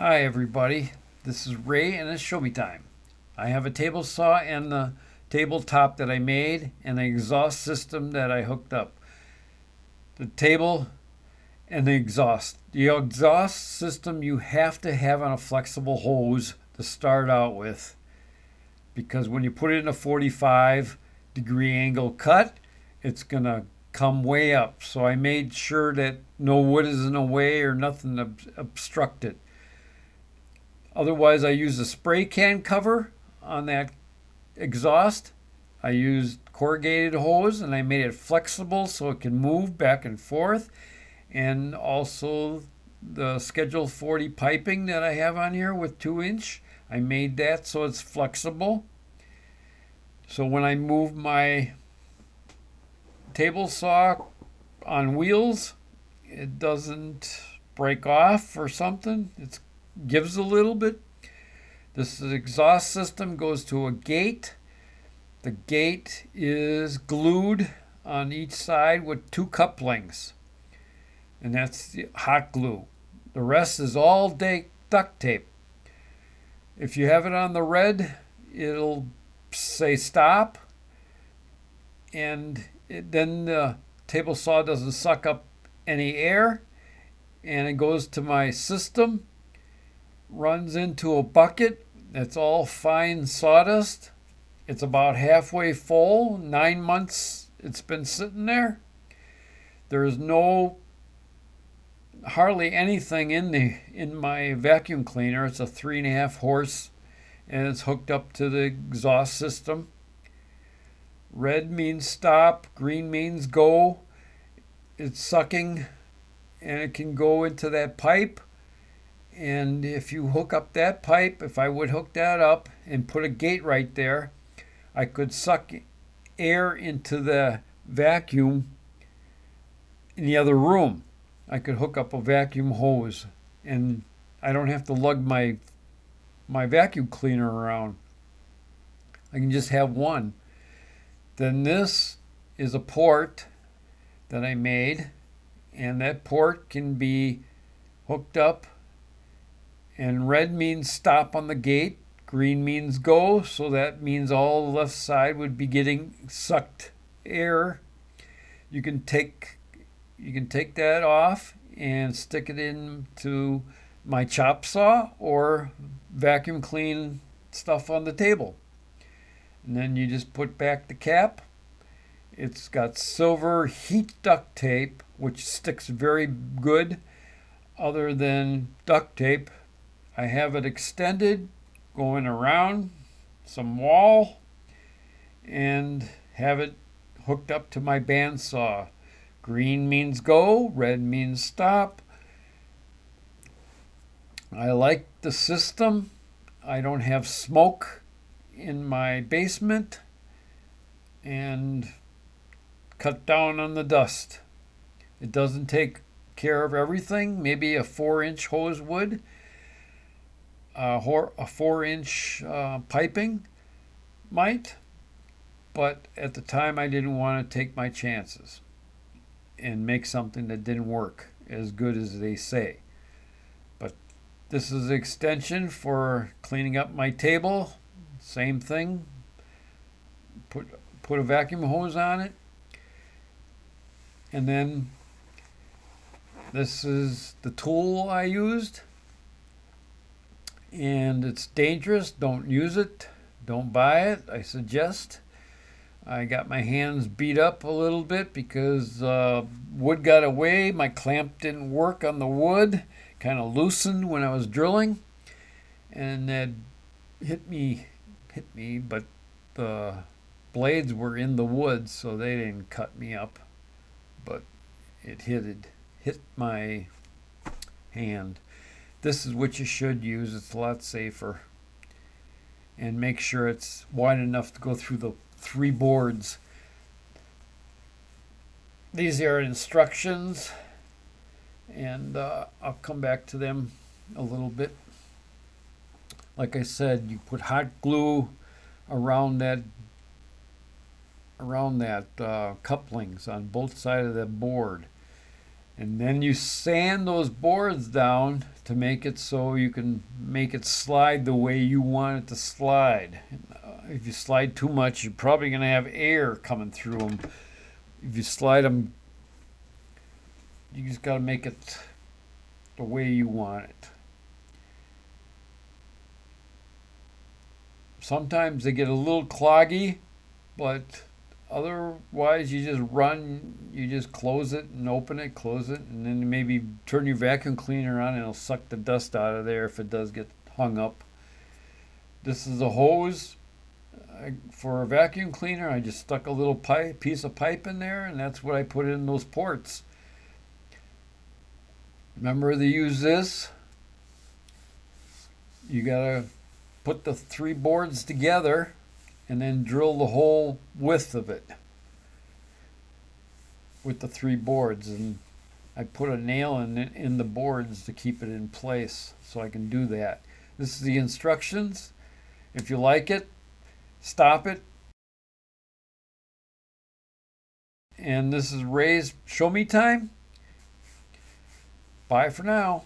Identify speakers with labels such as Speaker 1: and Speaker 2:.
Speaker 1: Hi everybody, this is Ray and it's show me time. I have a table saw and the tabletop that I made and an exhaust system that I hooked up. The table and the exhaust. The exhaust system you have to have on a flexible hose to start out with because when you put it in a 45-degree angle cut, it's going to come way up. So I made sure that no wood is in the way or nothing to obstruct it. Otherwise, I used a spray can cover on that exhaust. I used corrugated hose and I made it flexible so it can move back and forth. And also the Schedule 40 piping that I have on here with 2-inch, I made that so it's flexible. So when I move my table saw on wheels, it doesn't break off or something. It gives a little bit. This exhaust system goes to a gate. The gate is glued on each side with 2 couplings, and that's hot glue. The rest is all duct tape. If you have it on the red, it'll say stop, and then the table saw doesn't suck up any air, and it goes to my system, runs into a bucket that's all fine sawdust. It's about halfway full. 9 months it's been sitting there. There's hardly anything in my vacuum cleaner. It's a 3.5 horse and it's hooked up to the exhaust system. Red means stop, green means go. It's sucking and it can go into that pipe. And if you hook up that pipe, if I would hook that up and put a gate right there, I could suck air into the vacuum in the other room. I could hook up a vacuum hose and I don't have to lug my vacuum cleaner around. I can just have one. Then this is a port that I made, and that port can be hooked up, and red means stop on the gate, green means go, so that means all the left side would be getting sucked air. You can take that off and stick it into my chop saw or vacuum clean stuff on the table. And then you just put back the cap. It's got silver heat duct tape, which sticks very good. Other than duct tape, I have it extended going around some wall and have it hooked up to my bandsaw. Green means go, red means stop. I like the system. I don't have smoke in my basement and cut down on the dust. It doesn't take care of everything. Maybe a 4-inch hose would. A 4-inch piping might, but at the time I didn't want to take my chances and make something that didn't work as good as they say. But this is an extension for cleaning up my table. Same thing. Put a vacuum hose on it, and then this is the tool I used. And it's dangerous. Don't use it. Don't buy it, I suggest. I got my hands beat up a little bit because wood got away. My clamp didn't work on the wood. Kind of loosened when I was drilling. And that hit me, but the blades were in the wood, so they didn't cut me up. But it hit my hand. This is what you should use. It's a lot safer. And make sure it's wide enough to go through the 3 boards. These are instructions, and I'll come back to them a little bit. Like I said, you put hot glue around that couplings on both sides of the board. And then you sand those boards down to make it so you can make it slide the way you want it to slide. If you slide too much, you're probably going to have air coming through them. If you slide them, you just got to make it the way you want it. Sometimes they get a little cloggy, but otherwise you just close it and open it, close it, and then maybe turn your vacuum cleaner on and it'll suck the dust out of there if it does get hung up. This is a hose for a vacuum cleaner. I just stuck a little piece of pipe in there, and that's what I put in those ports. Remember to use this. You gotta put the 3 boards together and then drill the whole width of it with the 3 boards. And I put a nail in the boards to keep it in place so I can do that. This is the instructions. If you like it, stop it. And this is Ray's Show Me Time. Bye for now.